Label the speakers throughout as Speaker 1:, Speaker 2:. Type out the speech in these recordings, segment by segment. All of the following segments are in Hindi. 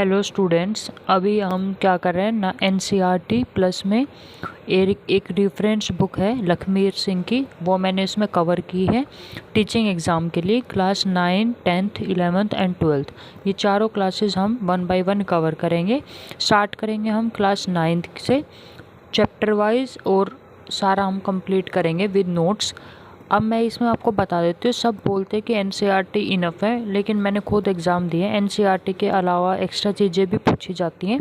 Speaker 1: हेलो स्टूडेंट्स, अभी हम क्या कर रहे हैं ना, एनसीईआरटी प्लस में एक रेफरेंस बुक है लखमीर सिंह की, वो मैंने इसमें कवर की है टीचिंग एग्ज़ाम के लिए। Class 9, 10th, 11th and 12th, ये चारों क्लासेस हम 1 बाय 1 कवर करेंगे। स्टार्ट करेंगे हम क्लास 9th से, चैप्टर वाइज, और सारा हम कंप्लीट करेंगे विद नोट्स। अब मैं इसमें आपको बता देती हूँ, सब बोलते हैं कि एनसीईआरटी इनफ है, लेकिन मैंने खुद एग्ज़ाम दिए, एनसीईआरटी के अलावा एक्स्ट्रा चीज़ें भी पूछी जाती हैं।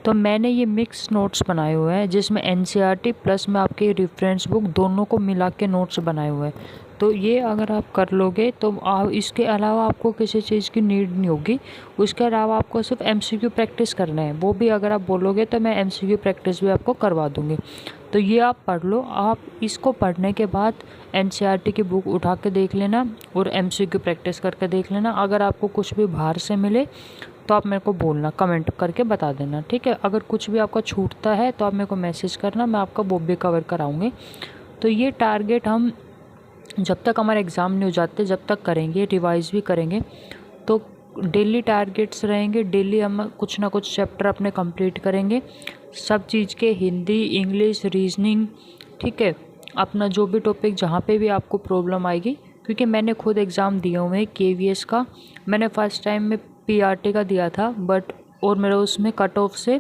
Speaker 1: तो मैंने ये मिक्स नोट्स बनाए हुए हैं, जिसमें एनसीईआरटी प्लस में आपके रेफरेंस बुक दोनों को मिला के नोट्स बनाए हुए हैं। तो ये अगर आप कर लोगे तो आप इसके अलावा आपको किसी चीज़ की नीड नहीं होगी। उसके अलावा आपको सिर्फ एमसीक्यू प्रैक्टिस करना है, वो भी अगर आप बोलोगे तो मैं एमसीक्यू प्रैक्टिस भी आपको करवा दूँगी। तो ये आप पढ़ लो। आप इसको पढ़ने के बाद एनसीईआरटी की बुक उठा के देख लेना और एमसीक्यू प्रैक्टिस करके देख लेना। अगर आपको कुछ भी बाहर से मिले तो आप मेरे को बोलना, कमेंट करके बता देना, ठीक है। अगर कुछ भी आपका छूटता है तो आप मेरे को मैसेज करना, मैं आपका वो भी कवर कराऊंगी। तो ये टारगेट हम जब तक हमारे एग्ज़ाम नहीं हो जाते जब तक करेंगे, रिवाइज भी करेंगे। तो डेली टारगेट्स रहेंगे, डेली हम कुछ ना कुछ चैप्टर अपने कंप्लीट करेंगे, सब चीज़ के, हिंदी, इंग्लिश, रीजनिंग, ठीक है। अपना जो भी टॉपिक जहाँ पे भी आपको प्रॉब्लम आएगी, क्योंकि मैंने खुद एग्ज़ाम दिए हुए हैं केवीएस का। मैंने फर्स्ट टाइम में पीआरटी का दिया था, बट और मेरा उसमें कट ऑफ से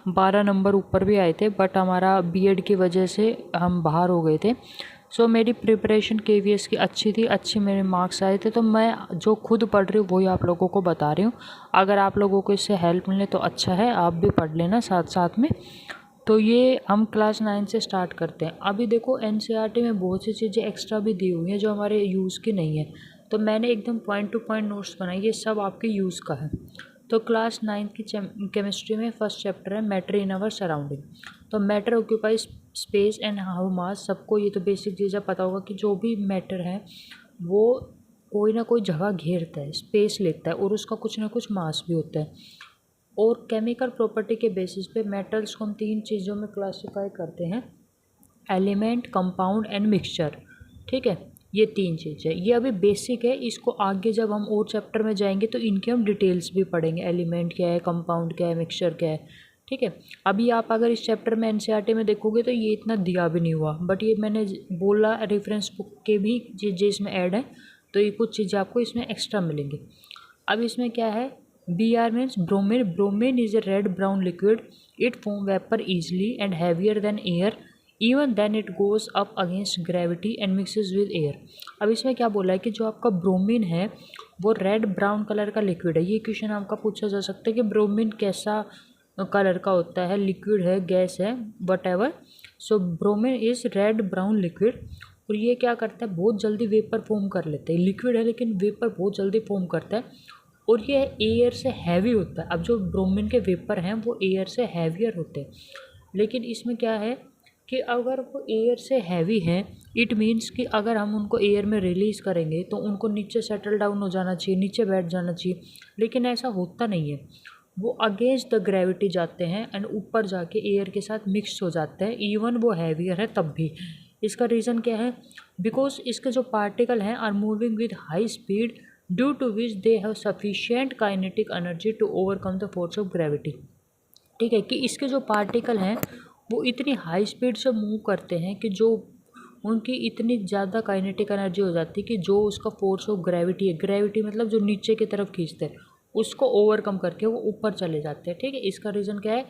Speaker 1: 12 नंबर ऊपर भी आए थे, बट हमारा बीएड की वजह से हम बाहर हो गए थे। सो मेरी प्रिपरेशन केवीएस की अच्छी थी, अच्छे मेरे मार्क्स आए थे। तो मैं जो खुद पढ़ रही हूँ वही आप लोगों को बता रही हूँ। अगर आप लोगों को इससे हेल्प मिले तो अच्छा है, आप भी पढ़ लेना साथ साथ में। तो ये हम क्लास 9 से स्टार्ट करते हैं। अभी देखो एनसीईआरटी में बहुत सी चीज़ें एक्स्ट्रा भी दी हुई हैं जो हमारे यूज़ की नहीं है, तो मैंने एकदम पॉइंट टू पॉइंट नोट्स बनाए, ये सब आपके यूज़ का है। तो क्लास 9 की केमिस्ट्री में फर्स्ट चैप्टर है मैटर इन आवर सराउंडिंग। तो matter occupies space and how mass, सबको ये तो बेसिक चीज़ें पता होगा कि जो भी मैटर है वो कोई ना कोई जगह घेरता है, स्पेस लेता है, और उसका कुछ ना कुछ मास भी होता है। और केमिकल प्रॉपर्टी के बेसिस पे मेटल्स को हम 3 चीज़ों में क्लासीफाई करते हैं, एलिमेंट, कंपाउंड एंड मिक्सचर, ठीक है। ये 3 चीज़ें, ये अभी बेसिक है, इसको आगे जब हम और चैप्टर में जाएंगे तो इनके हम डिटेल्स भी पढ़ेंगे, एलिमेंट क्या है, कंपाउंड क्या है, मिक्सचर क्या है, ठीक है। अभी आप अगर इस चैप्टर में एनसीईआरटी में देखोगे तो ये इतना दिया भी नहीं हुआ, बट ये मैंने बोला रेफरेंस बुक के भी चीज़ें इसमें ऐड है, तो ये कुछ चीज़ें आपको इसमें एक्स्ट्रा मिलेंगी। अब इसमें क्या है, Br means bromine. Bromine is a red brown liquid. It forms vapor easily and heavier than air. Even then it goes up against gravity and mixes with air. अब इसमें क्या बोला है कि जो आपका ब्रोमीन है वो रेड ब्राउन कलर का लिक्विड है। ये क्वेश्चन आपका पूछा जा सकता है कि ब्रोमीन कैसा कलर का होता है, लिक्विड है, गैस है, what ever. So bromine is red brown liquid. और ये क्या करता है, बहुत जल्दी वेपर फॉर्म कर लेते हैं। लिक्विड है लेकिन वेपर बहुत जल्दी फॉर्म करता है, और ये एयर से हैवी होता है। अब जो ब्रोमीन के वेपर हैं वो एयर से हैवियर होते हैं, लेकिन इसमें क्या है कि अगर वो एयर से हैवी हैं, इट मीन्स कि अगर हम उनको एयर में रिलीज़ करेंगे तो उनको नीचे सेटल डाउन हो जाना चाहिए, नीचे बैठ जाना चाहिए, लेकिन ऐसा होता नहीं है। वो अगेंस्ट द ग्रेविटी जाते हैं एंड ऊपर जाके एयर के साथ मिक्स हो जाते हैं, इवन वो हैवियर है तब भी। इसका रीज़न क्या है, बिकॉज इसके जो पार्टिकल हैं are moving with high speed, due to which they have sufficient kinetic energy to overcome the force of gravity, ठीक है। कि इसके जो पार्टिकल हैं वो इतनी हाई स्पीड से मूव करते हैं कि जो उनकी इतनी ज़्यादा काइनेटिक एनर्जी हो जाती है कि जो उसका फोर्स ऑफ ग्रेविटी है, ग्रेविटी मतलब जो नीचे की तरफ खींचते हैं, उसको ओवरकम करके वो ऊपर चले जाते हैं, ठीक है। इसका रीज़न क्या है,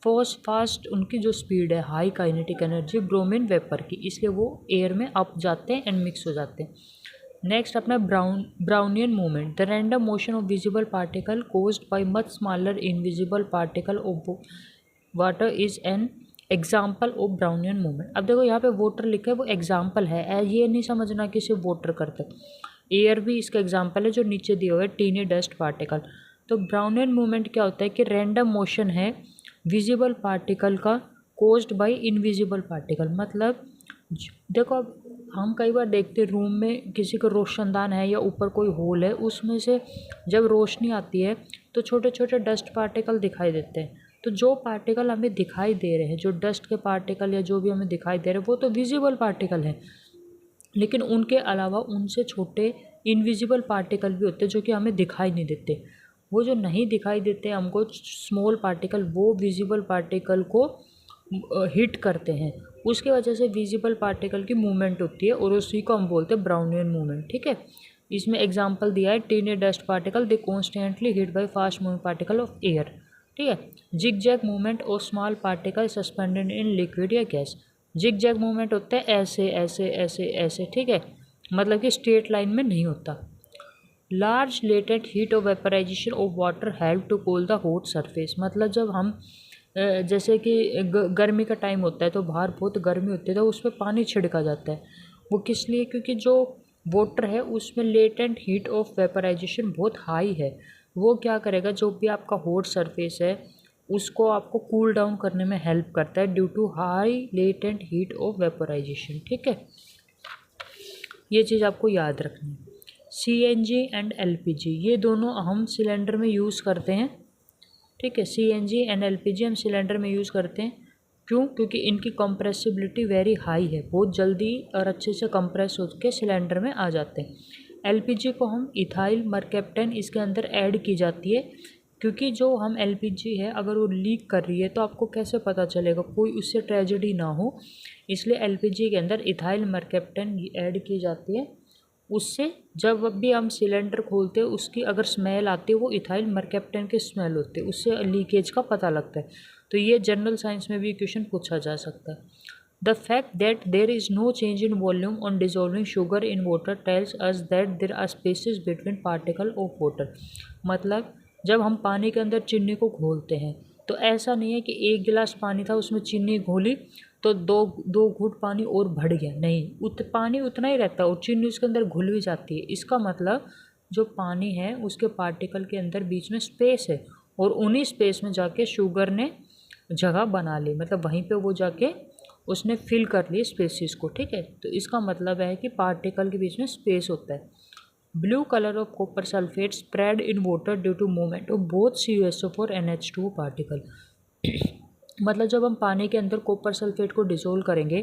Speaker 1: फास्ट उनकी जो स्पीड है, high kinetic energy bromine vapour की, इसलिए वो एयर में अप जाते हैं एंड मिक्स हो जाते हैं। नेक्स्ट अपना Brownian movement, the random motion of visible particle caused by much smaller invisible particle of water is an example of Brownian movement. अब देखो यहाँ पे वाटर लिखा है, वो एग्जाम्पल है, ये नहीं समझना कि सिर्फ वाटर करते, एयर भी इसका एग्जाम्पल है जो नीचे दिया हुआ है, टीनी डस्ट पार्टिकल। तो ब्राउनियन मूवमेंट क्या होता है कि रैंडम मोशन है विजिबल पार्टिकल का कोज्ड बाय इनविजिबल पार्टिकल। मतलब देखो, अब हम कई बार देखते हैं रूम में किसी का रोशनदान है या ऊपर कोई होल है, उसमें से जब रोशनी आती है तो छोटे छोटे डस्ट पार्टिकल दिखाई देते हैं। तो जो पार्टिकल हमें दिखाई दे रहे हैं, जो डस्ट के पार्टिकल या जो भी हमें दिखाई दे रहे हैं, वो तो विजिबल पार्टिकल हैं, लेकिन उनके अलावा उनसे छोटे इनविजिबल पार्टिकल भी होते हैं जो कि हमें दिखाई नहीं देते। वो जो नहीं दिखाई देते हमको स्मॉल पार्टिकल, वो विजिबल पार्टिकल को हिट करते हैं, उसके वजह से विजिबल पार्टिकल की मूवमेंट होती है और उसी को हम बोलते हैं ब्राउनियन मूवमेंट। ठीक है, इसमें एग्जांपल दिया है tiny dust particle they constantly hit by fast moving particle of air. ठीक है, जिग जैग मूवमेंट और small particle suspended in liquid या गैस। जिग जैग मूवमेंट होता है ऐसे ऐसे ऐसे ऐसे, ठीक है, मतलब कि स्ट्रेट लाइन में नहीं होता। Large latent heat of vaporization of water help to cool the hot surface, मतलब जब हम जैसे कि गर्मी का टाइम होता है तो बाहर बहुत गर्मी होती है तो उस पर पानी छिड़का जाता है, वो किस लिए, क्योंकि जो वाटर है उसमें लेटेंट हीट ऑफ वेपराइजेशन बहुत हाई है, वो क्या करेगा, जो भी आपका हॉट सरफेस है उसको आपको कूल डाउन करने में हेल्प करता है due to high latent heat of vaporization. ठीक है, ये चीज़ आपको याद रखनी है। CNG एंड LPG ये दोनों हम सिलेंडर में यूज़ करते हैं। ठीक है, CNG एंड LPG हम सिलेंडर में यूज़ करते हैं, क्यों, क्योंकि इनकी कंप्रेसिबिलिटी वेरी हाई है, बहुत जल्दी और अच्छे से कंप्रेस होकर सिलेंडर में आ जाते हैं। LPG को हम इथाइल मरकैप्टन इसके अंदर ऐड की जाती है, क्योंकि जो हम LPG है अगर वो लीक कर रही है तो आपको कैसे पता चलेगा, कोई उससे ट्रेजेडी ना हो, इसलिए LPG के अंदर इथाइल मरकैप्टन ऐड की जाती है। उससे जब भी हम सिलेंडर खोलते हैं उसकी अगर स्मेल आती है वो इथाइल मरकैप्टन की स्मेल होती है, उससे लीकेज का पता लगता है। तो ये जनरल साइंस में भी क्वेश्चन पूछा जा सकता है। The fact that there is no change in volume on dissolving sugar in water tells us that there are spaces between particle of water, मतलब जब हम पानी के अंदर चीनी को घोलते हैं तो ऐसा नहीं है कि एक गिलास पानी था उसमें चीनी घोली तो दो घूंट पानी और बढ़ गया, नहीं, पानी उतना ही रहता है और चीनी उसके अंदर घुल भी जाती है। इसका मतलब जो पानी है उसके पार्टिकल के अंदर बीच में स्पेस है और उन्हीं स्पेस में जाके शुगर ने जगह बना ली, मतलब वहीं पे वो जाके उसने फिल कर ली स्पेसिस को। ठीक है, तो इसका मतलब है कि पार्टिकल के बीच में स्पेस होता है। Blue colour of copper sulphate spread in water due to movement of both CuSO4 NH2 particle. मतलब जब हम पानी के अंदर कॉपर सल्फेट को डिसोल्व करेंगे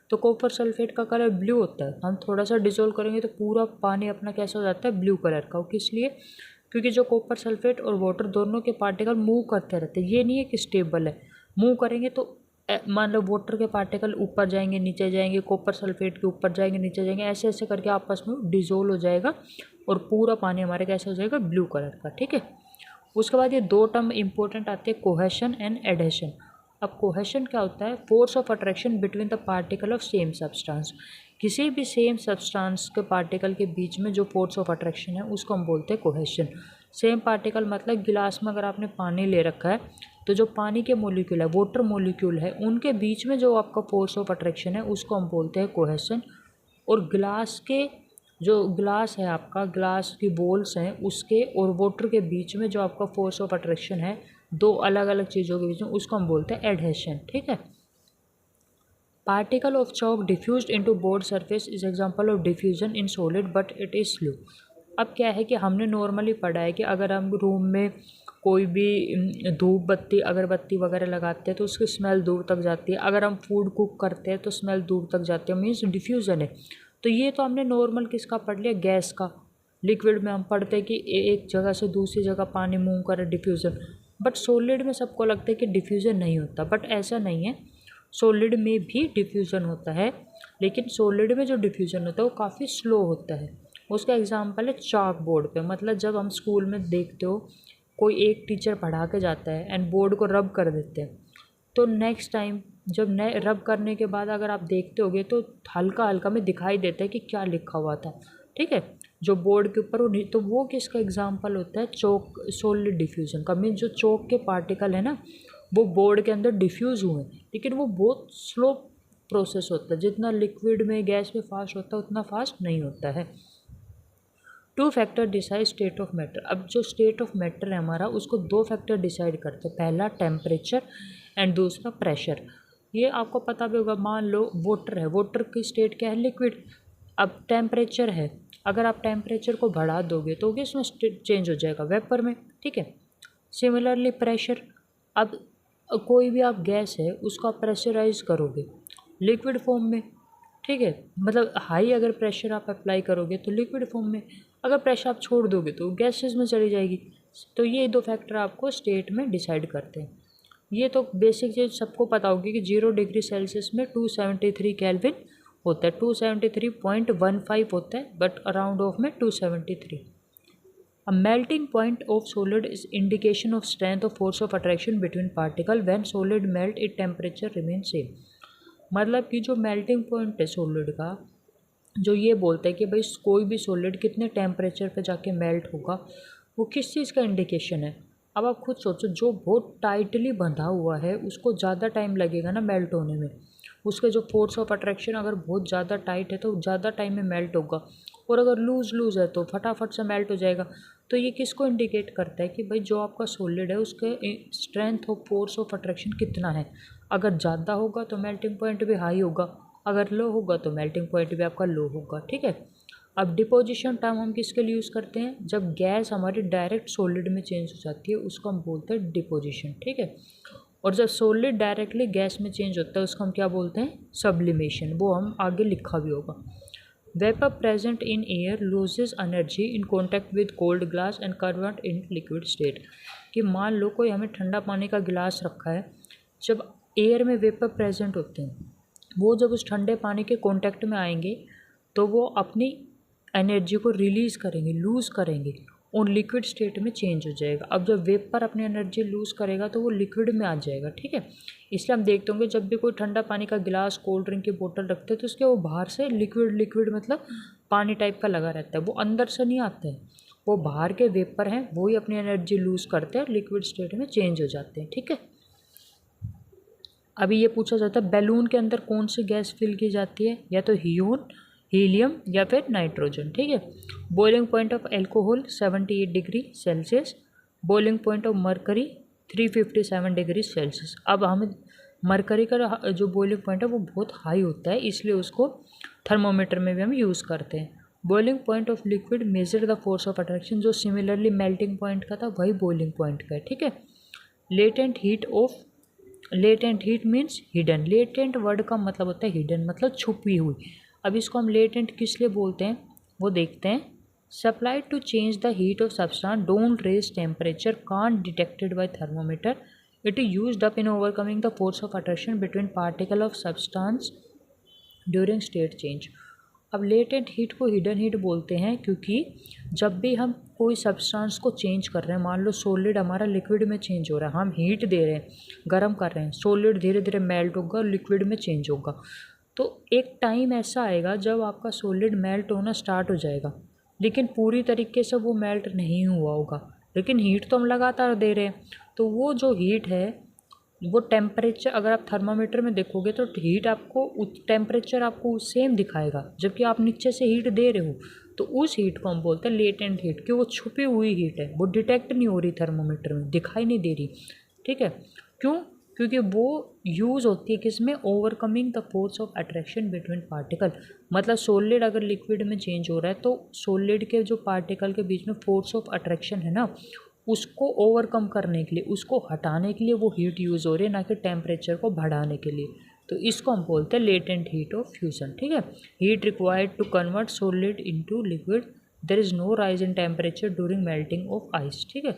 Speaker 1: तो कॉपर सल्फेट का कलर ब्लू होता है, हम थोड़ा सा डिसोल्व करेंगे तो पूरा पानी अपना कैसा हो जाता है, ब्लू कलर का। किस लिए, क्योंकि जो कॉपर सल्फेट और वाटर दोनों के पार्टिकल मूव करते रहते हैं, ये नहीं है कि स्टेबल है, मूव करेंगे तो मान लो वाटर के पार्टिकल ऊपर जाएंगे नीचे जाएंगे, कॉपर सल्फेट के ऊपर जाएंगे नीचे जाएंगे, ऐसे ऐसे करके आपस में डिसोल्व हो जाएगा और पूरा पानी हमारे कैसा हो जाएगा, ब्लू कलर का। ठीक है, उसके बाद ये दो टर्म इंपॉर्टेंट आते हैं, कोहेशन एंड एडहेशन। अब कोहेशन क्या होता है, force of attraction between the particle of same substance, किसी भी सेम सब्सटेंस के पार्टिकल के बीच में जो फोर्स ऑफ अट्रैक्शन है उसको हम बोलते हैं कोहेशन। सेम पार्टिकल मतलब गिलास में अगर आपने पानी ले रखा है तो जो पानी के मोलिक्यूल है, वाटर मोलिक्यूल है, उनके बीच में जो आपका फोर्स ऑफ अट्रैक्शन है उसको हम बोलते हैं कोहेशन। और ग्लास के जो ग्लास है आपका, ग्लास की बॉल्स हैं उसके और वाटर के बीच में जो आपका फोर्स ऑफ अट्रैक्शन है दो अलग अलग चीज़ों के बीच में, उसको हम बोलते हैं एडहेशन। ठीक है, particle of chalk diffused into board surface is example of diffusion in solid but it is slow. अब क्या है कि हमने नॉर्मली पढ़ा है कि अगर हम रूम में कोई भी धूप बत्ती अगरबत्ती वगैरह लगाते हैं तो उसकी स्मेल दूर तक जाती है, अगर हम फूड कुक करते हैं तो स्मेल दूर तक जाती है, मीन्स डिफ्यूज़न है। तो ये तो हमने नॉर्मल किसका पढ़ लिया, गैस का। लिक्विड में हम पढ़ते हैं कि एक जगह से दूसरी जगह पानी मूव करे, डिफ्यूज़न। बट सॉलिड में सबको लगता है कि डिफ्यूज़न नहीं होता, बट ऐसा नहीं है, सॉलिड में भी डिफ्यूज़न होता है, लेकिन सॉलिड में जो डिफ्यूज़न होता है वो काफ़ी स्लो होता है। उसका एग्जांपल है चाक बोर्ड पे, मतलब जब हम स्कूल में देखते हो कोई एक टीचर पढ़ा के जाता है एंड बोर्ड को रब कर देते हैं, तो नेक्स्ट टाइम जब नए रब करने के बाद अगर आप देखते होगे तो हल्का हल्का में दिखाई देता है कि क्या लिखा हुआ था। ठीक है, जो बोर्ड के ऊपर वो, तो वो किसका एग्जांपल होता है, चौक सॉलिड डिफ्यूजन का। मीन जो चौक के पार्टिकल है ना वो बोर्ड के अंदर डिफ्यूज़ हुए, लेकिन वो बहुत स्लो प्रोसेस होता है, जितना लिक्विड में गैस में फास्ट होता है उतना फास्ट नहीं होता है। Two factor decide state of matter. अब जो स्टेट ऑफ मैटर है हमारा उसको दो फैक्टर डिसाइड करते हैं, पहला टेम्परेचर एंड दूसरा प्रेशर। ये आपको पता भी होगा, मान लो वाटर है, वाटर की स्टेट क्या है, लिक्विड। अब टेम्परेचर है, अगर आप टेम्परेचर को बढ़ा दोगे तो इसमें चेंज हो जाएगा वेपर में। ठीक है, सिमिलरली प्रेशर, अब कोई भी आप गैस है उसको आप प्रेशराइज करोगे लिक्विड फॉर्म में। ठीक है, मतलब हाई अगर प्रेशर आप अप्लाई करोगे तो लिक्विड फॉर्म में, अगर प्रेशर आप छोड़ दोगे तो गैसेस में चली जाएगी। तो ये 2 फैक्टर आपको स्टेट में डिसाइड करते हैं। ये तो बेसिक चीज़ सबको पता होगी कि 0 डिग्री सेल्सियस में 273 केल्विन होता है, 273.15 होता है, बट अराउंड ऑफ में 273। A melting point of solid is indication of strength or force of attraction between particle. When solid melt, its temperature remains same. मतलब कि जो मेल्टिंग पॉइंट है सॉलिड का, जो ये बोलता है कि भाई कोई भी सॉलिड कितने टेम्परेचर पे जाके मेल्ट होगा, वो किस चीज़ का इंडिकेशन है। अब आप खुद सोचो, जो बहुत टाइटली बंधा हुआ है उसको ज़्यादा टाइम लगेगा ना मेल्ट होने में, उसके जो फोर्स ऑफ अट्रैक्शन अगर बहुत ज़्यादा टाइट है तो ज़्यादा टाइम में मेल्ट होगा, और अगर लूज़ है तो फटाफट से मेल्ट हो जाएगा। तो ये किसको इंडिकेट करता है कि भाई जो आपका सॉलिड है उसके strength of force of attraction कितना है। अगर ज़्यादा होगा तो मेल्टिंग पॉइंट भी हाई होगा, अगर लो होगा तो मेल्टिंग पॉइंट भी आपका लो होगा, ठीक है। अब डिपोजिशन टर्म हम किसके लिए यूज़ करते हैं, जब गैस हमारी डायरेक्ट सॉलिड में चेंज हो जाती है उसको हम बोलते हैं डिपोजिशन, ठीक है। और जब सॉलिड डायरेक्टली गैस में चेंज होता है उसको हम क्या बोलते हैं, सब्लिमेशन। वो हम आगे लिखा भी होगा। Vapour present in air loses energy in contact with cold glass and convert in liquid state. कि मान लो कोई हमें ठंडा पानी का गिलास रखा है, जब एयर में वेपर प्रेजेंट होते हैं वो जब उस ठंडे पानी के कॉन्टैक्ट में आएंगे तो वो अपनी एनर्जी को रिलीज़ करेंगे, लूज़ करेंगे और लिक्विड स्टेट में चेंज हो जाएगा। अब जब वेपर अपनी एनर्जी लूज़ करेगा तो वो लिक्विड में आ जाएगा, ठीक है। इसलिए हम देखते होंगे जब भी कोई ठंडा पानी का गिलास, कोल्ड ड्रिंक की बोतल रखते हैं तो उसके वो बाहर से लिक्विड मतलब पानी टाइप का लगा रहता है, वो अंदर से नहीं आता है। वो बाहर के वेपर हैं वही अपनी एनर्जी लूज़ करते हैं, लिक्विड स्टेट में चेंज हो जाते हैं, ठीक है। अभी ये पूछा जाता है बैलून के अंदर कौन सी गैस फिल की जाती है, या तो हीलियम या फिर नाइट्रोजन, ठीक है। Boiling point of alcohol 78 degree Celsius, boiling point of mercury 357 degree Celsius. अब हमें मरकरी का जो बॉइलिंग पॉइंट है वो बहुत हाई होता है, इसलिए उसको थर्मोमीटर में भी हम यूज़ करते हैं। Boiling point of liquid measure the force of attraction, जो सिमिलरली मेल्टिंग पॉइंट का था वही बॉइलिंग पॉइंट का है, ठीक है। Latent heat means hidden. Latent word का मतलब होता है हिडन, मतलब छुपी हुई। अब इसको हम लेटेंट किस लिए बोलते हैं वो देखते हैं। Supply to change the heat of substance, don't raise temperature, can't detected by thermometer, it is used up in overcoming the force of attraction between particle of substance during state change. अब लेटेंट हीट को हिडन हीट बोलते हैं क्योंकि जब भी हम कोई सब्सटेंस को चेंज कर रहे हैं, मान लो सॉलिड हमारा लिक्विड में चेंज हो रहा है, हम हीट दे रहे हैं, गर्म कर रहे हैं, सॉलिड धीरे धीरे मेल्ट होगा और लिक्विड में चेंज होगा। तो एक टाइम ऐसा आएगा जब आपका सॉलिड मेल्ट होना स्टार्ट हो जाएगा, लेकिन पूरी तरीके से वो मेल्ट नहीं हुआ होगा, लेकिन हीट तो हम लगातार दे रहे हैं। तो वो जो हीट है वो टेम्परेचर, अगर आप थर्मामीटर में देखोगे तो हीट आपको टेम्परेचर आपको सेम दिखाएगा, जबकि आप नीचे से हीट दे रहे हो। तो उस हीट को हम बोलते हैं लेटेंट हीट, कि वो छुपी हुई हीट है, वो डिटेक्ट नहीं हो रही थर्मामीटर में, दिखाई नहीं दे रही, ठीक है। क्यों? क्योंकि वो यूज़ होती है किस में, overcoming the force of attraction between particle. मतलब सॉलिड अगर लिक्विड में चेंज हो रहा है तो सॉलिड के जो पार्टिकल के बीच में फोर्स ऑफ अट्रैक्शन है ना, उसको ओवरकम करने के लिए, उसको हटाने के लिए वो हीट यूज़ हो रही है, ना कि टेम्परेचर को बढ़ाने के लिए। तो इसको हम बोलते हैं लेटेंट हीट ऑफ फ्यूजन, ठीक है। Heat required to convert solid into liquid, there is no rise in temperature during melting of ice, ठीक है।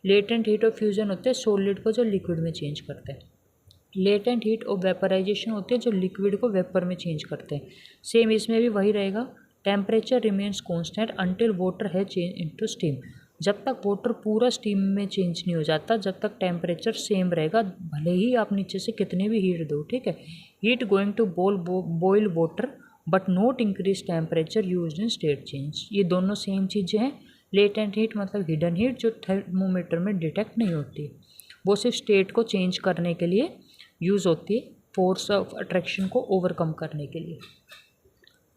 Speaker 1: लेटेंट हीट ऑफ फ्यूजन होते हैं सॉलिड को जो लिक्विड में चेंज करते हैं। लेटेंट हीट ऑफ वेपराइजेशन होती है जो लिक्विड को वेपर में चेंज करते हैं। सेम इसमें भी वही रहेगा, temperature remains constant until water है चेंज इनटू स्टीम। जब तक वाटर पूरा स्टीम में चेंज नहीं हो जाता, जब तक टेम्परेचर सेम रहेगा, भले ही आप नीचे से कितनी भी हीट दो, ठीक है। Heat going to boil water but not increase temperature used in state change. ये दोनों सेम चीज़ें हैं। लेटेंट हीट मतलब हिडन हीट जो थर्मोमीटर में डिटेक्ट नहीं होती, वो सिर्फ स्टेट को चेंज करने के लिए यूज़ होती है, फोर्स ऑफ अट्रैक्शन को ओवरकम करने के लिए।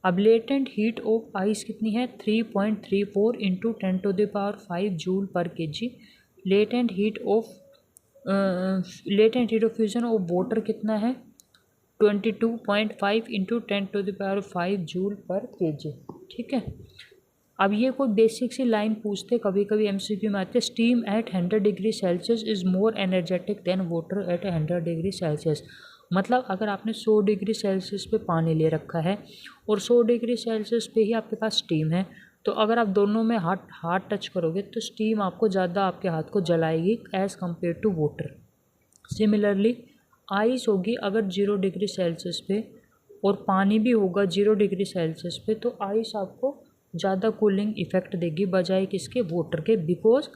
Speaker 1: अब लेटेंट हीट ऑफ आइस कितनी है, 3.34 इंटू 10⁵ जूल पर KG. Latent heat of fusion of water कितना है, 22.5 इंटू 10⁵ जूल पर केजी, ठीक है। अब ये कोई बेसिक सी लाइन पूछते कभी कभी MCQ में आते, steam at 100 degree Celsius is more energetic than water at 100 degree Celsius. मतलब अगर आपने 100 डिग्री सेल्सियस पे पानी ले रखा है और 100 डिग्री सेल्सियस पे ही आपके पास स्टीम है, तो अगर आप दोनों में हाथ टच करोगे तो स्टीम आपको ज़्यादा आपके हाथ को जलाएगी as compare to water. Similarly ice होगी अगर 0 डिग्री सेल्सियस पे और पानी भी होगा 0 डिग्री सेल्सियस पे, तो आइस आपको ज़्यादा कूलिंग इफेक्ट देगी बजाय किसके, वाटर के, because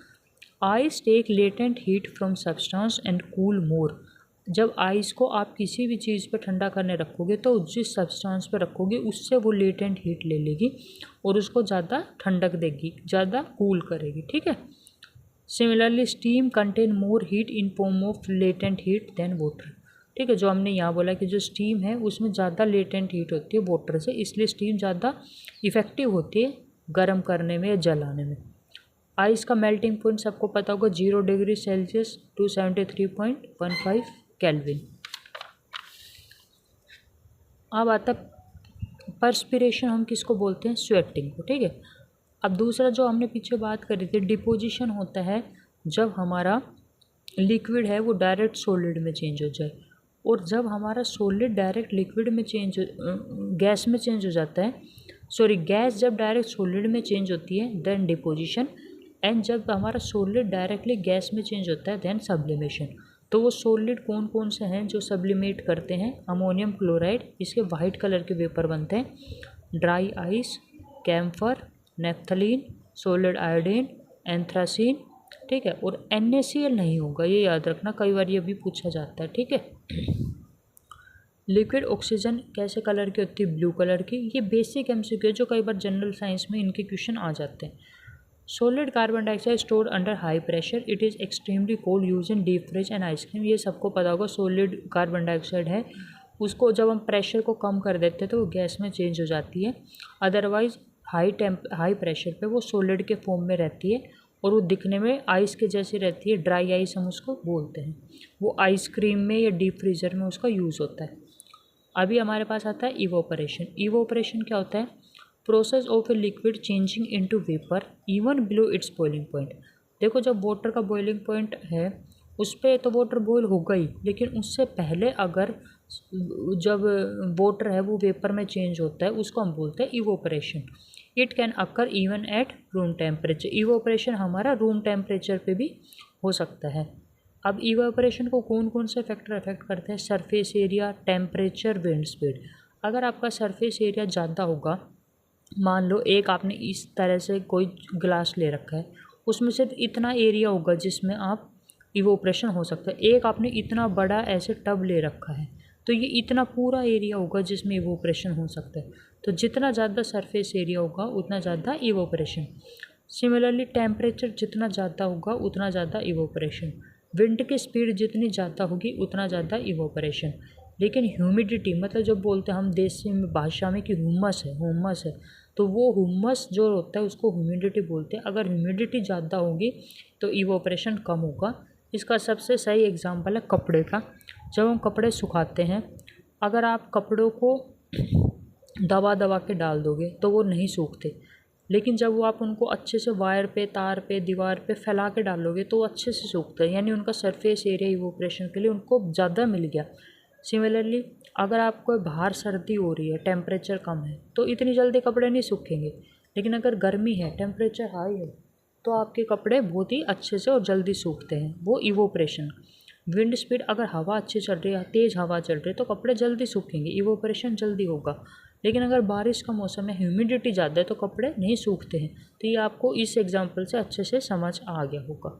Speaker 1: ice take latent heat from substance and cool more. जब आइस को आप किसी भी चीज़ पर ठंडा करने रखोगे तो जिस सब्सटेंस पर रखोगे उससे वो लेटेंट हीट ले लेगी और उसको ज़्यादा ठंडक देगी, ज़्यादा कूल करेगी, ठीक है। Similarly steam contain more heat in form of latent heat than water, ठीक है। जो हमने यहाँ बोला कि जो स्टीम है उसमें ज़्यादा लेटेंट हीट होती है वाटर से, इसलिए स्टीम ज़्यादा इफ़ेक्टिव होती है गर्म करने में या जलाने में। आइस का मेल्टिंग पॉइंट सबको पता होगा 0 डिग्री सेल्सियस 273.15 केल्विन। अब आता परस्पिरेशन, हम किसको बोलते हैं, स्वेटिंग को, ठीक है। अब दूसरा जो हमने पीछे बात करी थी, डिपोजिशन होता है जब हमारा लिक्विड है वो डायरेक्ट सॉलिड में चेंज हो जाए, और जब हमारा सॉलिड डायरेक्ट लिक्विड में चेंज गैस में चेंज हो जाता है, सॉरी गैस जब डायरेक्ट सॉलिड में चेंज होती है देन डिपोजिशन, एंड जब हमारा सॉलिड डायरेक्टली गैस में चेंज होता है देन सब्लिमेशन। तो वो सॉलिड कौन कौन से हैं जो सब्लिमेट करते हैं, अमोनियम क्लोराइड, इसके वाइट कलर के वेपर बनते हैं, dry ice, camphor, naphthalene, solid iodine, anthracene, ठीक है। और NaCl नहीं होगा, ये याद रखना, कई बार ये भी पूछा जाता है, ठीक है। लिक्विड ऑक्सीजन कैसे कलर की होती है, ब्लू कलर की। ये बेसिक MCQ है जो कई बार जनरल साइंस में इनके क्वेश्चन आ जाते हैं। Solid carbon dioxide stored under high pressure, it is extremely cold use in deep fridge and ice cream. ये सबको पता होगा, सॉलिड कार्बन डाइऑक्साइड है उसको जब हम प्रेशर को कम कर देते हैं तो वो गैस में चेंज हो जाती है, अदरवाइज हाई प्रेशर पे वो सॉलिड के फॉर्म में रहती है और वो दिखने में आइस के जैसी रहती है, ड्राई आइस हम उसको बोलते हैं। वो आइसक्रीम में या डीप फ्रीज़र में उसका यूज़ होता है। अभी हमारे पास आता है इवोपरेशन। इवोपरेशन क्या होता है, process of a liquid changing into vapour even below it's boiling point. देखो जब वाटर का बॉइलिंग पॉइंट है उस पर तो वाटर बॉयल होगा ही, लेकिन उससे पहले अगर जब वाटर है वो वेपर में चेंज होता है उसको हम बोलते हैं evaporation. It can occur even at room temperature. Evaporation हमारा रूम टेम्परेचर पे भी हो सकता है। अब इवोपरेशन को कौन कौन से फैक्टर अफेक्ट करते हैं, surface area, temperature, wind speed. अगर आपका सरफेस एरिया ज़्यादा होगा, मान लो एक आपने इस तरह से कोई ग्लास ले रखा है, उसमें सिर्फ इतना एरिया होगा जिसमें आप इवोपरेशन हो सकता है। एक आपने इतना बड़ा ऐसे टब ले रखा है तो ये इतना पूरा एरिया होगा जिसमें इवोपरेशन हो सकता है। तो जितना ज़्यादा सरफेस एरिया होगा उतना ज़्यादा इवोपरेशन। सिमिलरली टेम्परेचर जितना ज़्यादा होगा उतना ज़्यादा इवोपरेशन। विंड की स्पीड जितनी ज़्यादा होगी उतना ज़्यादा इवोपरेशन। लेकिन ह्यूमिडिटी, मतलब जब बोलते हैं हम देसी भाषा में कि हुमस है, तो वो हुमस जो होता है उसको ह्यूमिडिटी बोलते हैं। अगर ह्यूमिडिटी ज़्यादा होगी तो इवोपरेशन कम होगा। इसका सबसे सही एग्जांपल है कपड़े का। जब हम कपड़े सुखाते हैं, अगर आप कपड़ों को दबा दबा के डाल दोगे तो वो नहीं सूखते, लेकिन जब वो आप उनको अच्छे से वायर पे, तार पे, दीवार पे फैला के डालोगे तो वो अच्छे से सूखते हैं, यानी उनका सरफेस एरिया इवोपरेशन के लिए उनको ज़्यादा मिल गया। सिमिलरली अगर आपको बाहर सर्दी हो रही है, टेम्परेचर कम है, तो इतनी जल्दी कपड़े नहीं सूखेंगे, लेकिन अगर गर्मी है, टेम्परेचर हाई है, तो आपके कपड़े बहुत ही अच्छे से और जल्दी सूखते हैं, वो इवोपरेशन। विंड स्पीड, अगर हवा अच्छी चल रही है, तेज़ हवा चल रही है, तो कपड़े जल्दी सूखेंगे, इवोपरेशन जल्दी होगा। लेकिन अगर बारिश का मौसम है, ह्यूमिडिटी ज़्यादा है, तो कपड़े नहीं सूखते हैं। तो ये आपको इस एग्जाम्पल से अच्छे से समझ आ गया होगा,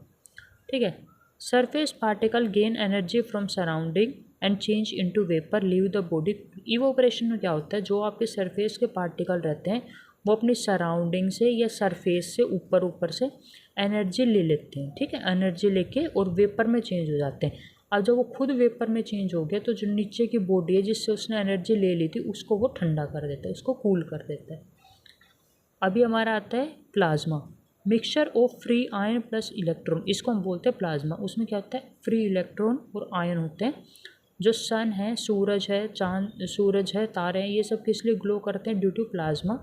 Speaker 1: ठीक है। Surface particle gain energy from surrounding and change into vapour leave the body. Evaporation में क्या होता है, जो आपके सरफेस के पार्टिकल रहते हैं वो अपनी सराउंडिंग से या सरफेस से ऊपर से एनर्जी ले लेते हैं, ठीक है, एनर्जी लेके और वेपर में चेंज हो जाते हैं। अब जब वो खुद वेपर में चेंज हो गया तो जो नीचे की बॉडी है जिससे उसने एनर्जी ले ली थी उसको वो ठंडा कर देता है, उसको कूल कर देता है। अभी हमारा आता है plasma, mixture of free ion plus electron, इसको हम बोलते हैं प्लाज्मा। उसमें क्या होता है, फ्री इलेक्ट्रॉन और आयन होते हैं। जो सन है, सूरज है, सूरज है, तारे हैं, ये सब किस लिए ग्लो करते हैं, due to plasma.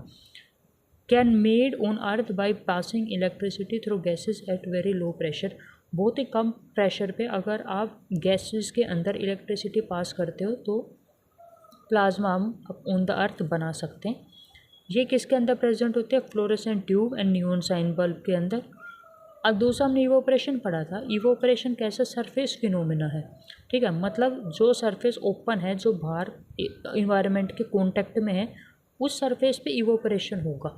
Speaker 1: Can made on earth by passing electricity through gases at very low pressure. बहुत ही कम प्रेशर पे अगर आप गैसेस के अंदर इलेक्ट्रिसिटी पास करते हो तो प्लाज्मा हम ऑन द अर्थ बना सकते हैं। ये किसके अंदर प्रेजेंट होते हैं? Fluorescent tube and neon sign bulb के अंदर। अब दूसरा हमने इवोपरेशन पढ़ा था। इवोपरेशन कैसा सरफेस फिनोमिना है, ठीक है, मतलब जो सरफेस ओपन है, जो बाहर इन्वायरमेंट के कांटेक्ट में है, उस सरफेस पे इवोपरेशन होगा,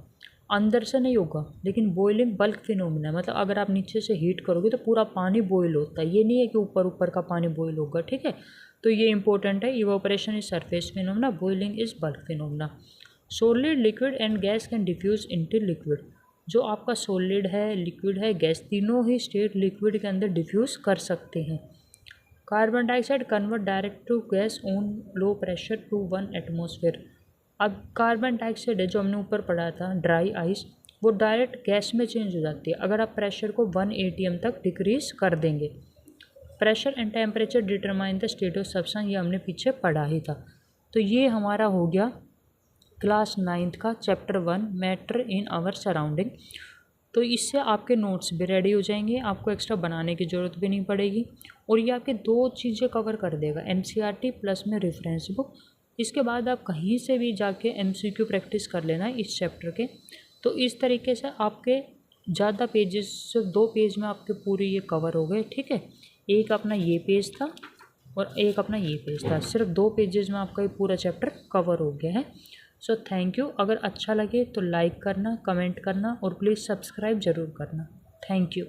Speaker 1: अंदर से नहीं होगा। लेकिन बॉइलिंग बल्क फिनोमिना, मतलब अगर आप नीचे से हीट करोगे तो पूरा पानी बॉयल होता है, ये नहीं है कि ऊपर ऊपर का पानी बॉयल होगा, ठीक है। तो ये इंपॉर्टेंट है, evaporation is surface phenomena, boiling is bulk phenomena. Solid, liquid and gas can diffuse into liquid. जो आपका सॉलिड है, लिक्विड है, गैस, तीनों ही स्टेट लिक्विड के अंदर डिफ्यूज कर सकते हैं। Carbon dioxide convert direct to gas on low pressure to 1 atmosphere. अब कार्बन डाइऑक्साइड है जो हमने ऊपर पढ़ा था, ड्राई आइस, वो डायरेक्ट गैस में चेंज हो जाती है अगर आप प्रेशर को 1 atm तक डिक्रीज कर देंगे। Pressure and temperature determine the state of substance, ये हमने पीछे पढ़ा ही था। तो ये हमारा हो गया क्लास 9th का chapter 1 matter in our surrounding. तो इससे आपके नोट्स भी रेडी हो जाएंगे, आपको एक्स्ट्रा बनाने की ज़रूरत भी नहीं पड़ेगी। और ये आपके 2 चीज़ें कवर कर देगा, NCERT प्लस में रेफरेंस बुक। इसके बाद आप कहीं से भी जाके MCQ प्रैक्टिस कर लेना इस चैप्टर के। तो इस तरीके से आपके ज़्यादा पेजेस, सिर्फ 2 पेज में आपके पूरे ये कवर हो गए, ठीक है। एक अपना ये पेज था और एक अपना ये पेज था, सिर्फ 2 पेजेस में आपका ये पूरा चैप्टर कवर हो गया है। So thank you. अगर अच्छा लगे तो लाइक करना, कमेंट करना और प्लीज़ सब्सक्राइब ज़रूर करना। Thank you.